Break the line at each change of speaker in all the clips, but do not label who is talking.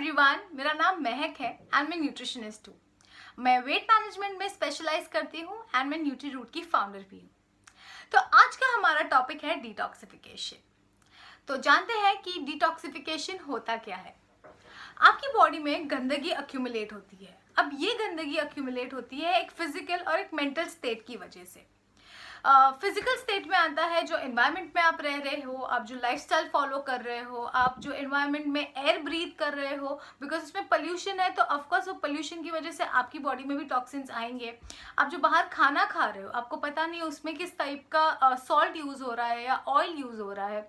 Everyone, मेरा नाम महक है एंड मैं न्यूट्रिशनिस्ट हूँ। मैं वेट मैनेजमेंट में स्पेशलाइज करती हूँ एंड मैं न्यूट्री रूट की फाउंडर भी हूँ। तो आज का हमारा टॉपिक है डिटॉक्सिफिकेशन। तो जानते हैं कि डिटॉक्सिफिकेशन होता क्या है। आपकी बॉडी में गंदगी अक्यूमुलेट होती है। अब ये गंदगी अक्यूमुलेट होती है एक फिजिकल और एक मेंटल स्टेट की वजह से। फिजिकल स्टेट में आता है जो एनवायरनमेंट में आप रह रहे हो, आप जो लाइफस्टाइल फॉलो कर रहे हो, आप जो एनवायरनमेंट में एयर ब्रीथ कर रहे हो, बिकॉज उसमें पोल्यूशन है तो ऑफकोर्स वो पोल्यूशन की वजह से आपकी बॉडी में भी टॉक्सिन्स आएंगे। आप जो बाहर खाना खा रहे हो, आपको पता नहीं उसमें किस टाइप का सॉल्ट यूज हो रहा है या ऑयल यूज हो रहा है।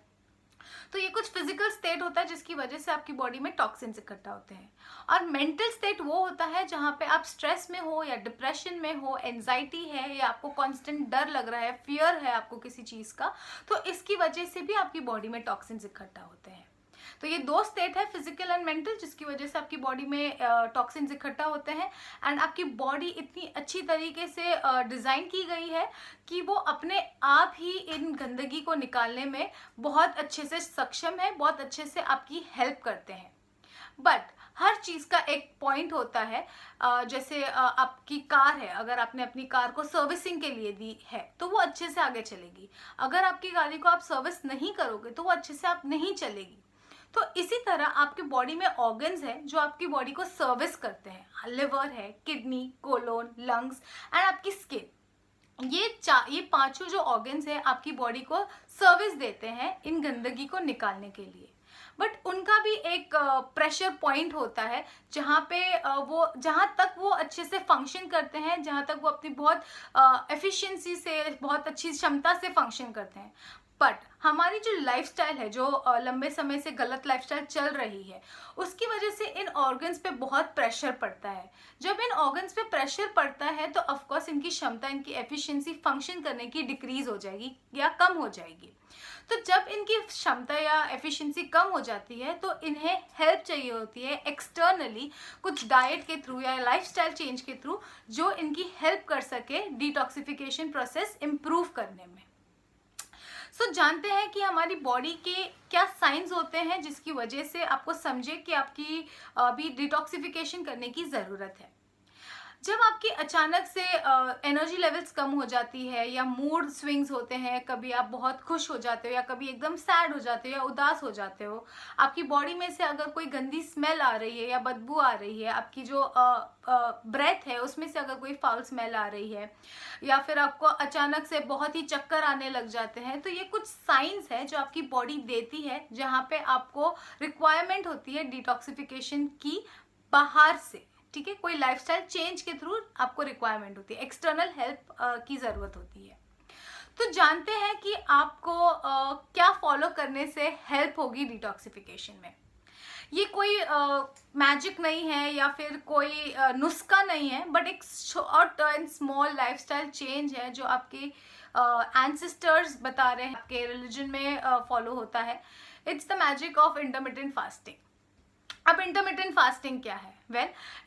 तो ये कुछ फिजिकल स्टेट होता है जिसकी वजह से आपकी बॉडी में टॉक्सिन्स इकट्ठा होते हैं। और मेंटल स्टेट वो होता है जहाँ पे आप स्ट्रेस में हो या डिप्रेशन में हो, एंजाइटी है या आपको कांस्टेंट डर लग रहा है, फियर है आपको किसी चीज़ का, तो इसकी वजह से भी आपकी बॉडी में टॉक्सिन्स इकट्ठा होते हैं। तो ये दो स्टेट है, फिजिकल एंड मेंटल, जिसकी वजह से आपकी बॉडी में टॉक्सिन्स इकट्ठा होते हैं। एंड आपकी बॉडी इतनी अच्छी तरीके से डिज़ाइन की गई है कि वो अपने आप ही इन गंदगी को निकालने में बहुत अच्छे से सक्षम है, बहुत अच्छे से आपकी हेल्प करते हैं। बट हर चीज़ का एक पॉइंट होता है। जैसे आपकी कार है, अगर आपने अपनी कार को सर्विसिंग के लिए दी है तो वो अच्छे से आगे चलेगी। अगर आपकी गाड़ी को आप सर्विस नहीं करोगे तो वो अच्छे से आप नहीं चलेगी। तो इसी तरह आपकी बॉडी में ऑर्गन्स हैं जो आपकी बॉडी को सर्विस करते हैं। लिवर है, किडनी, कोलोन, लंग्स एंड आपकी स्किन। ये पांचों जो ऑर्गन्स हैं आपकी बॉडी को सर्विस देते हैं इन गंदगी को निकालने के लिए। बट उनका भी एक प्रेशर पॉइंट होता है जहाँ तक वो अच्छे से फंक्शन करते हैं, जहाँ तक वो अपनी बहुत एफिशिएंसी से, बहुत अच्छी क्षमता से फंक्शन करते हैं। बट हमारी जो लाइफस्टाइल है, जो लंबे समय से गलत लाइफस्टाइल चल रही है, उसकी वजह से इन ऑर्गन्स पे बहुत प्रेशर पड़ता है। जब इन ऑर्गन्स पे प्रेशर पड़ता है तो ऑफकोर्स इनकी क्षमता, इनकी एफिशिएंसी फंक्शन करने की डिक्रीज हो जाएगी या कम हो जाएगी। तो जब इनकी क्षमता या एफिशिएंसी कम हो जाती है तो इन्हें हेल्प चाहिए होती है एक्सटर्नली, कुछ डाइट के थ्रू या लाइफस्टाइल चेंज के थ्रू, जो इनकी हेल्प कर सके डिटॉक्सिफिकेशन प्रोसेस इम्प्रूव करने में। जानते हैं कि हमारी बॉडी के क्या साइंस होते हैं जिसकी वजह से आपको समझे कि आपकी अभी डिटॉक्सिफिकेशन करने की ज़रूरत है। जब आपकी अचानक से एनर्जी लेवल्स कम हो जाती है या मूड स्विंग्स होते हैं, कभी आप बहुत खुश हो जाते हो या कभी एकदम सैड हो जाते हो या उदास हो जाते हो, आपकी बॉडी में से अगर कोई गंदी स्मेल आ रही है या बदबू आ रही है, आपकी जो ब्रेथ है उसमें से अगर कोई फाउल स्मेल आ रही है, या फिर आपको अचानक से बहुत ही चक्कर आने लग जाते हैं, तो ये कुछ साइंस है जो आपकी बॉडी देती है जहाँ पे आपको रिक्वायरमेंट होती है डिटॉक्सिफिकेशन की बाहर से। ठीक है, कोई लाइफस्टाइल चेंज के थ्रू आपको रिक्वायरमेंट होती है, एक्सटर्नल हेल्प की ज़रूरत होती है। तो जानते हैं कि आपको क्या फॉलो करने से हेल्प होगी डिटॉक्सिफिकेशन में। ये कोई मैजिक नहीं है या फिर कोई नुस्खा नहीं है, बट एक short and small lifestyle change है जो आपके एंसेस्टर्स बता रहे हैं, आपके रिलीजन में फॉलो होता है। It's the magic of intermittent fasting. अब इंटरमिटेंट फास्टिंग क्या है?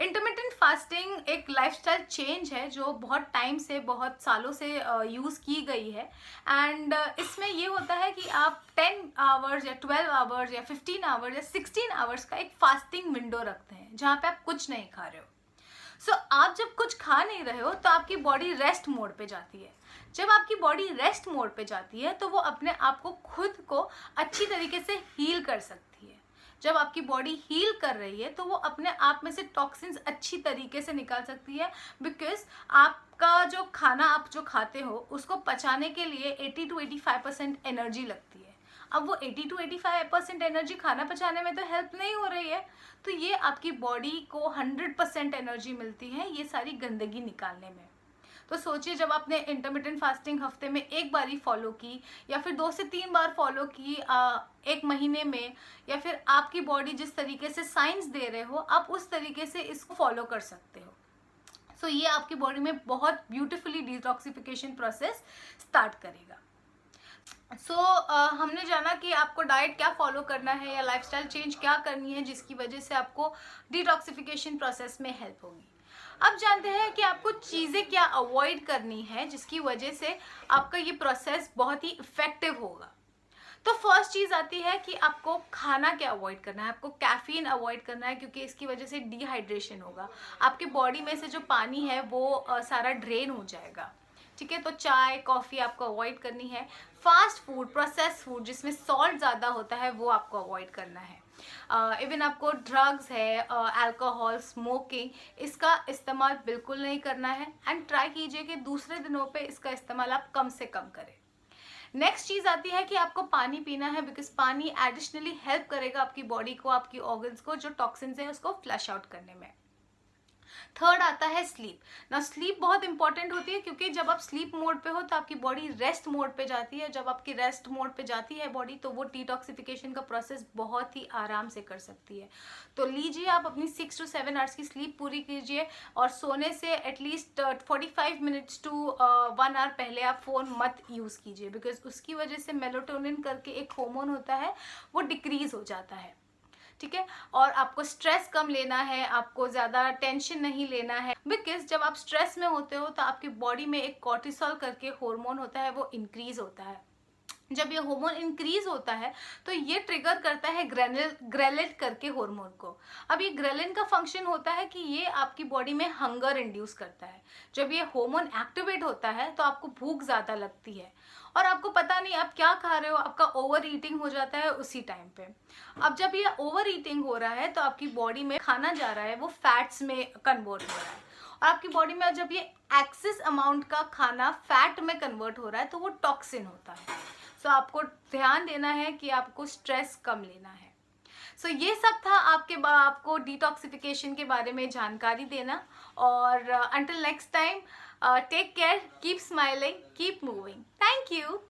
इंटरमिटेंट फास्टिंग एक लाइफस्टाइल चेंज है जो बहुत टाइम से, बहुत सालों से यूज़ की गई है। एंड इसमें ये होता है कि आप 10 आवर्स या 12 आवर्स या 15 आवर्स या 16 आवर्स का एक फास्टिंग विंडो रखते हैं जहाँ पे आप कुछ नहीं खा रहे हो। आप जब कुछ खा नहीं रहे हो तो आपकी बॉडी रेस्ट मोड पे जाती है। जब आपकी बॉडी रेस्ट मोड पे जाती है तो वो अपने आप को, खुद को अच्छी तरीके से हील कर सकती है। जब आपकी बॉडी हील कर रही है तो वो अपने आप में से टॉक्सिन्स अच्छी तरीके से निकाल सकती है, बिकॉज आपका जो खाना आप जो खाते हो उसको पचाने के लिए 80 to 85% एनर्जी लगती है। अब वो 80 to 85% एनर्जी खाना पचाने में तो हेल्प नहीं हो रही है, तो ये आपकी बॉडी को 100% एनर्जी मिलती है ये सारी गंदगी निकालने में। तो सोचिए, जब आपने इंटरमिटेंट फास्टिंग हफ्ते में एक बार ही फॉलो की या फिर 2 से 3 बार फॉलो की एक महीने में, या फिर आपकी बॉडी जिस तरीके से साइंस दे रहे हो आप उस तरीके से इसको फॉलो कर सकते हो। ये आपकी बॉडी में बहुत ब्यूटिफुली डिटॉक्सिफिकेशन प्रोसेस स्टार्ट करेगा। हमने जाना कि आपको डाइट क्या फॉलो करना है या लाइफस्टाइल चेंज क्या करनी है जिसकी वजह से आपको डिटॉक्सिफिकेशन प्रोसेस में हेल्प होगी। अब जानते हैं कि आपको चीज़ें क्या अवॉइड करनी है जिसकी वजह से आपका ये प्रोसेस बहुत ही इफेक्टिव होगा। तो फर्स्ट चीज़ आती है कि आपको खाना क्या अवॉइड करना है, आपको कैफीन अवॉइड करना है, क्योंकि इसकी वजह से डिहाइड्रेशन होगा, आपकी बॉडी में से जो पानी है वो सारा ड्रेन हो जाएगा। ठीक है, तो चाय कॉफ़ी आपको अवॉइड करनी है। फास्ट फूड, प्रोसेस फूड जिसमें सॉल्ट ज़्यादा होता है वो आपको अवॉइड करना है। इवन आपको ड्रग्स है, अल्कोहल, स्मोकिंग, इसका इस्तेमाल बिल्कुल नहीं करना है। एंड ट्राई कीजिए कि दूसरे दिनों पे इसका इस्तेमाल आप कम से कम करें। नेक्स्ट चीज़ आती है कि आपको पानी पीना है, बिकॉज पानी एडिशनली हेल्प करेगा आपकी बॉडी को, आपकी ऑर्गन्स को, जो टॉक्सिन्स है उसको फ्लश आउट करने में। थर्ड आता है स्लीप। ना स्लीप बहुत इंपॉर्टेंट होती है, क्योंकि जब आप स्लीप मोड पे हो तो आपकी बॉडी रेस्ट मोड पे जाती है। जब आपकी रेस्ट मोड पे जाती है बॉडी, तो वो डिटॉक्सिफिकेशन का प्रोसेस बहुत ही आराम से कर सकती है। तो लीजिए, आप अपनी 6 to 7 आवर्स की स्लीप पूरी कीजिए, और सोने से एटलीस्ट 45 मिनट्स टू 1 आवर पहले आप फ़ोन मत यूज़ कीजिए, बिकॉज उसकी वजह से मेलाटोनिन करके एक हार्मोन होता है, वो डिक्रीज हो जाता है। ठीक है, और आपको स्ट्रेस कम लेना है, आपको ज़्यादा टेंशन नहीं लेना है, बिकॉज जब आप स्ट्रेस में होते हो तो आपकी बॉडी में एक कॉर्टिसोल करके हार्मोन होता है, वो इंक्रीज होता है। जब ये हार्मोन इंक्रीज होता है तो ये ट्रिगर करता है ग्रेलिन करके हार्मोन को। अब ये ग्रेलिन का फंक्शन होता है कि ये आपकी बॉडी में हंगर इंड्यूस करता है। जब ये हार्मोन एक्टिवेट होता है तो आपको भूख ज़्यादा लगती है, और आपको पता नहीं आप क्या खा रहे हो, आपका ओवर ईटिंग हो जाता है उसी टाइम पे। अब जब ये ओवर ईटिंग हो रहा है तो आपकी बॉडी में खाना जा रहा है, वो फैट्स में कन्वर्ट हो रहा है, और आपकी बॉडी में जब ये एक्सेस अमाउंट का खाना फैट में कन्वर्ट हो रहा है तो वो टॉक्सिन होता है। सो आपको ध्यान देना है कि आपको स्ट्रेस कम लेना है। सो ये सब था आपको डिटॉक्सिफिकेशन के बारे में जानकारी देना। और until next time, take care, keep smiling, keep moving. Thank you.